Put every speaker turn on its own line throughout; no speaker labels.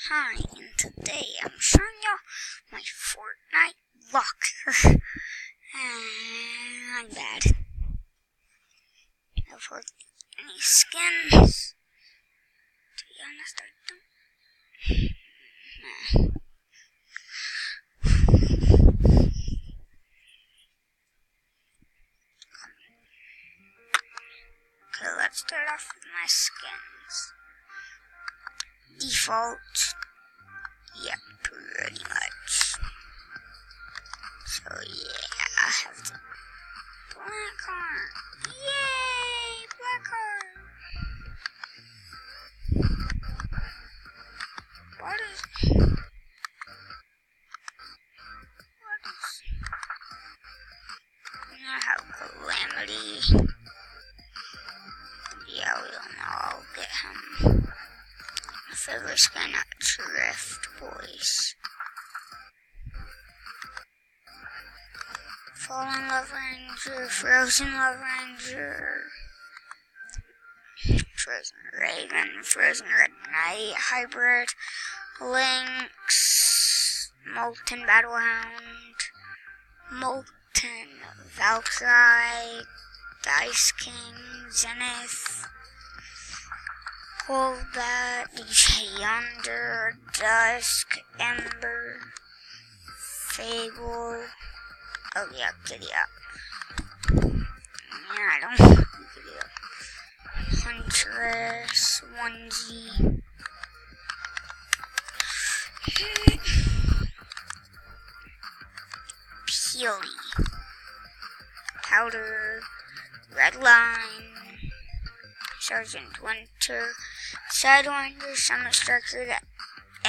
Hi, and today I'm showing y'all my Fortnite locker. I'm bad. I have hardly any skins. To be honest, I don't. Okay, let's start off with my skins. Default. Yeah, pretty much. So yeah, I have the black heart. Yay, black heart. What is I have Calamity. Yeah, we all know I'll get him. My favorite skin at Drift Boys. Fallen Love Ranger, Frozen Love Ranger, Frozen Raven, Frozen Red Knight, Hybrid, Lynx, Molten Battlehound, Molten Valkyrie, Dice King, Zenith, Golbat, DJ Yonder, Dusk, Ember, Fable. Oh yeah, Giddy Up. Yeah, I don't know Giddy Up. Huntress, Onesie. Peely. Powder. Redline. Sergeant Winter. Sidewinder, Summit Striker, the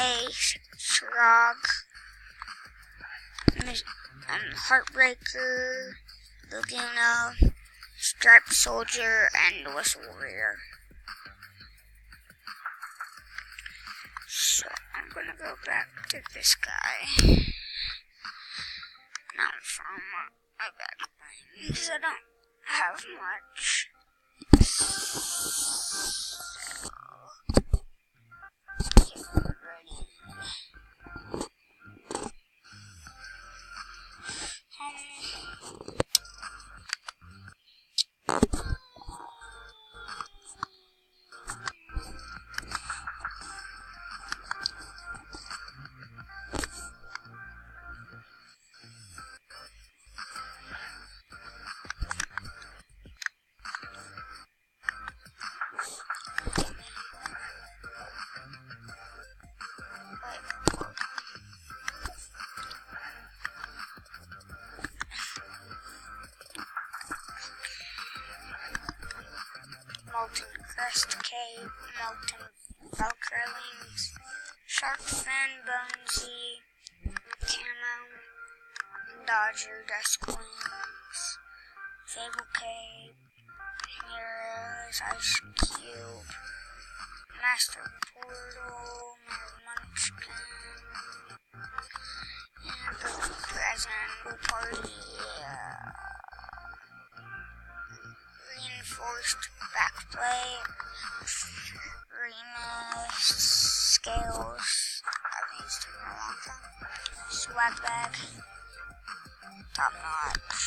Ace, Shrog. Heartbreaker, Laguna, Striped Soldier, and Whistle Warrior. So I'm gonna go back to this guy. Now from my back because I don't have much. So get ready. Molten Crest Cape, Molten Valkyrie Wings, Shark Fin, Bonesy, Camo, Dodger, Dusk Wings, Fable Cape, Heroes, Ice Cube, Master Portal, Munchkin, and the Present Party, Reinforced Backplate, Remus, Scales, I've used it for a long time, Swag Bag, Top Notch.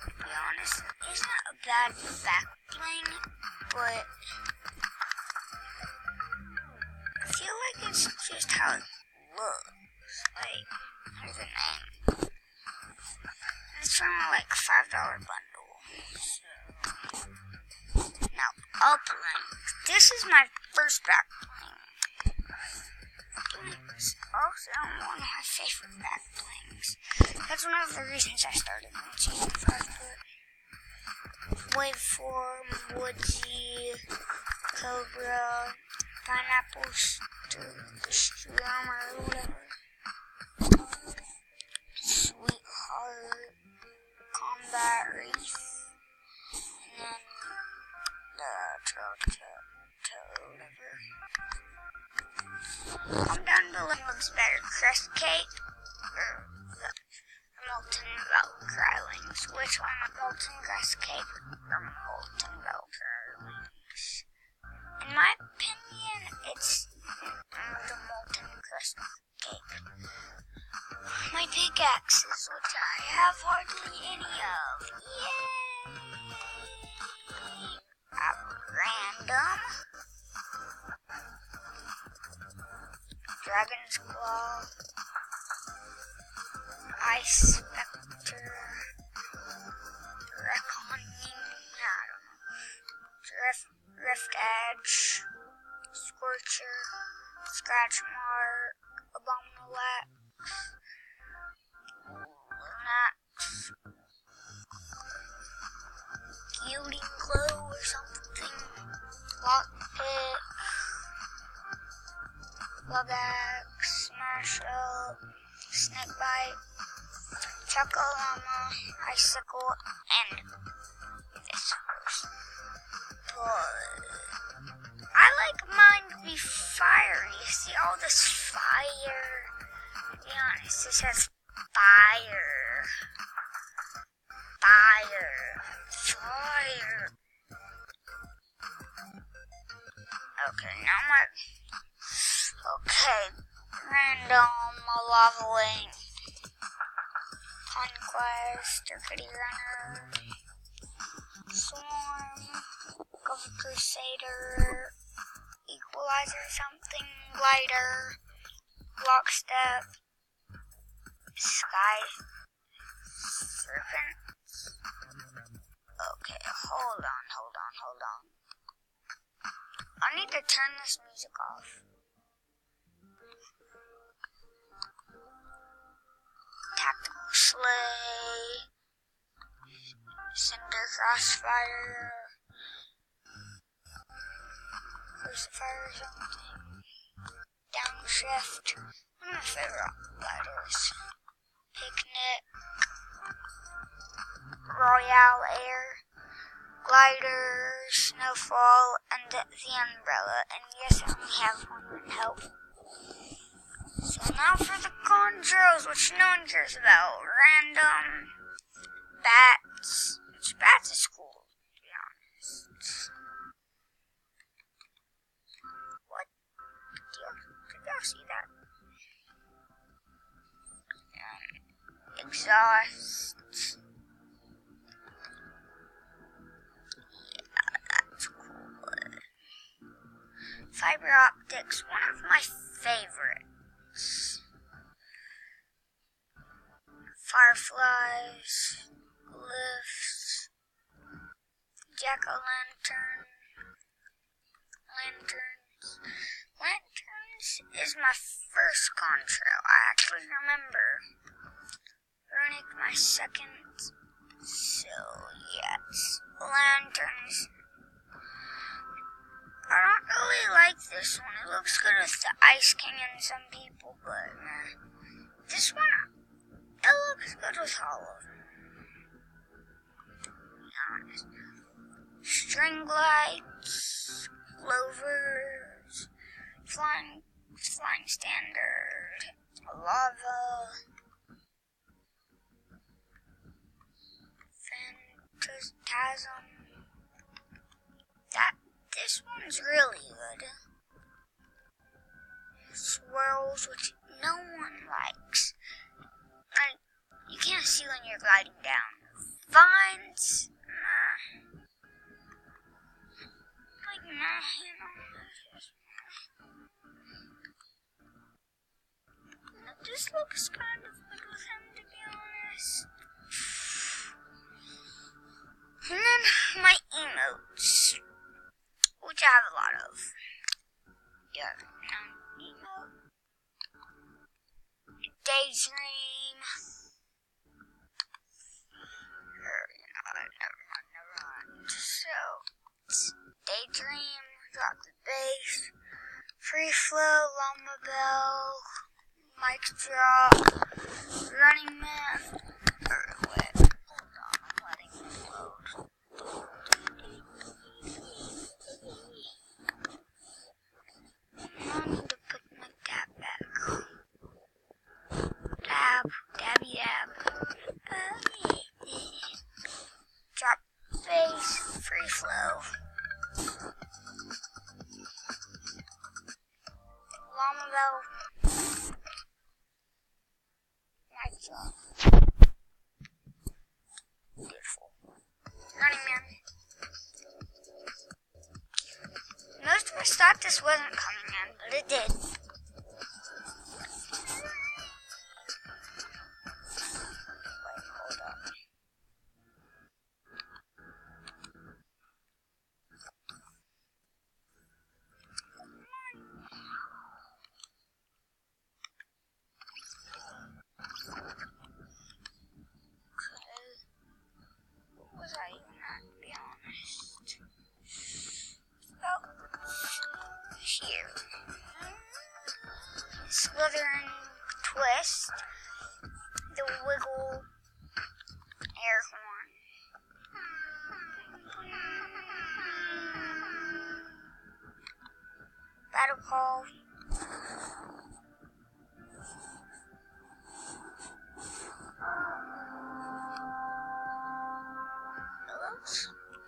To be honest, it's not a bad back bling, but I feel like it's just how it looks. Like, there's a name. It's from a like $5 bundle. Now, uplink. This is my first back bling. Blinks also one of my favorite back blings. That's one of the reasons I started in Season 5. Waveform, Woodsy, Cobra, Pineapple, Streamer, whatever. Sweetheart, Combat Wraith, and then the whatever. I'm down below. Looks better. Crest Cake or the Molten Valkyrie Wings. Which one? Molten Crest Cake or Molten Valkyrie Wings? In my opinion, it's have hardly any of. Yay! Random. Dragon's Claw. Ice Spectre. Reckoning. I don't know. Rift Edge. Scorcher. Scratch Mark. Abominable Axe. Lunax. Gilding Glow or something. Lockpick. Lugax. Smash Up. Snakebite. Chocolama. Icicle. And this horse. But I like mine to be fiery. You see all this fire? To be honest, this has fire. Fire. Fire. Okay, now my... Okay, random, lava wing. Conquest, or Kitty Runner. Swarm. Cover Crusader. Equalizer something. Glider. Lockstep. Sky Serpent. Okay, hold on. I need to turn this music off. Tactical Sleigh. Cinder Crossfire. Crucifier or something. Downshift. One of my favorite gliders. Picnic. Royale Air. Glider. Snowfall. And the umbrella. And yes, I only have one help. So now for the conjuros, which no one cares about. Random. Bats. Which bats is cool, to be honest. What? Did y'all see that? Exhaust. Yeah, that's cool. Fiber optics, one of my favorites. Fireflies. Glyphs. Jack-o'-lantern. Lanterns. Lanterns is my first contrail. I actually remember. Runic my second. So yes, lanterns. I don't really like this one. It looks good with the Ice King and some people, but this one, it looks good with all of them. To be honest. String lights, clovers, flying standard, lava, phantasm. This one's really good. Swirls, which no one likes. Like, you can't see when you're gliding down. Vines, like, you know. This looks kind of good with him, to be honest. And then my emotes, which I have a lot of. Yeah, emote. Daydream. Never mind. So, Daydream, Drop the Bass, Free Flow, Llama Bell, Mic Drop, Running Man. Wait, hold on, I'm letting it load. I need to put my dab back. Dabby dab. Drop bass, free flow. Llama Bell. Mic drop. Running Man. Most of us thought this wasn't coming in, but it did. Wait, hold up. What was I even at, to be honest? Oh, here. Slytherin twist. The wiggle air horn. Battle call. It looks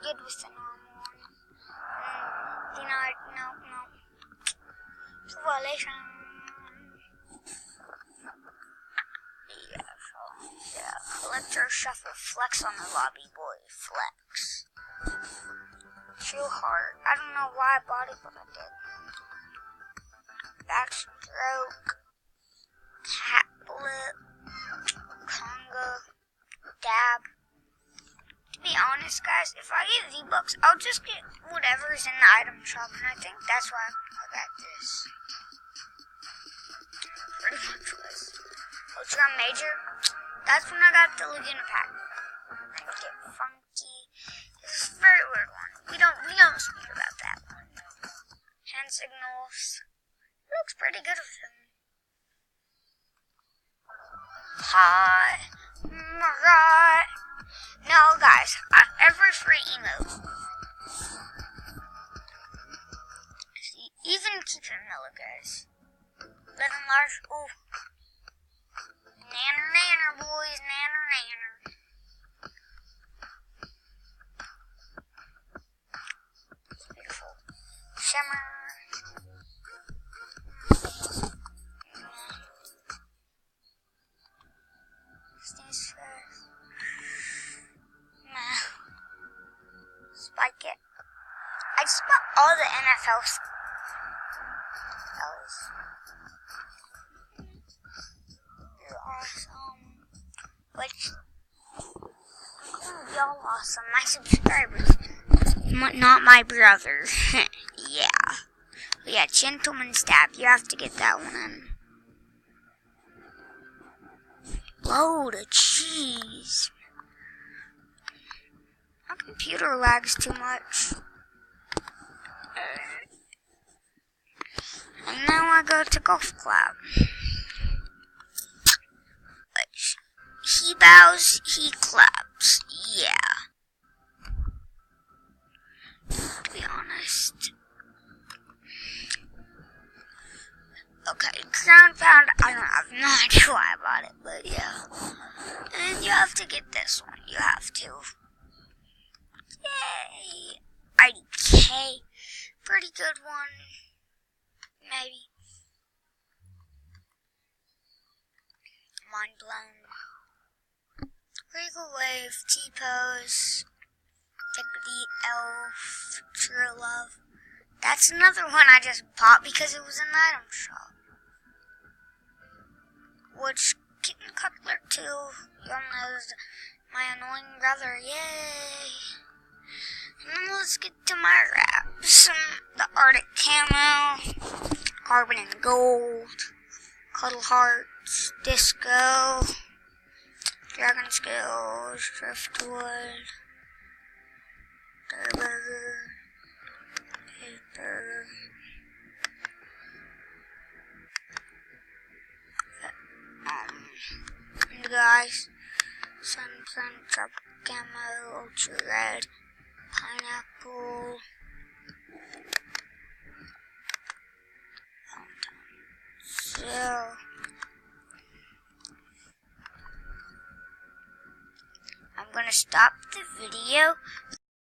good with the normal one. No. Violation. Yeah. Collector shuffle. Flex on the lobby boy. Flex. True heart. I don't know why I bought it, but I did. Backstroke. Cat blip. Conga. Dab. To be honest, guys, if I get V-Bucks, I'll just get whatever's in the item shop, and I think that's why I got this. Pretty much was. Ultra Major, that's when I got the Laguna pack. I get Funky. This is a very weird one. We don't speak about that one. Hand signals. It looks pretty good with him. Hi, Marat. No, guys, every free emote. Even keep it mellow, guys. Living large. Ooh. Nanner, boys. Nanner. It's beautiful. Shimmer. Sneeze first. Spike it. I just bought all the NFL spells. You're awesome. Which, I'm calling y'all awesome. My subscribers. Not my brother. Yeah, Gentleman Stab. You have to get that one in. Load of cheese. My computer lags too much. And now I go to Golf Club. He bows, he claps. Yeah. To be honest. Okay, Crown Pound. I have no idea why I bought it, but yeah. And you have to get this one. You have to. Yay! IDK. Pretty good one. Maybe. Mind blown. Regal Wave, T-Pose, Dignity, Elf, True Love. That's another one I just bought because it was in the item shop. Which, Kitten Cutler 2, y'all know, my annoying brother, yay! And then let's get to my wraps. The Arctic Camo, Carbon and Gold, Cuddle Hearts, Disco, Dragon Scales, Driftwood, Durburger, Paper, and guys, Sunprint, Drop Camo, Ultra Red, Pineapple, so I'm gonna stop the video.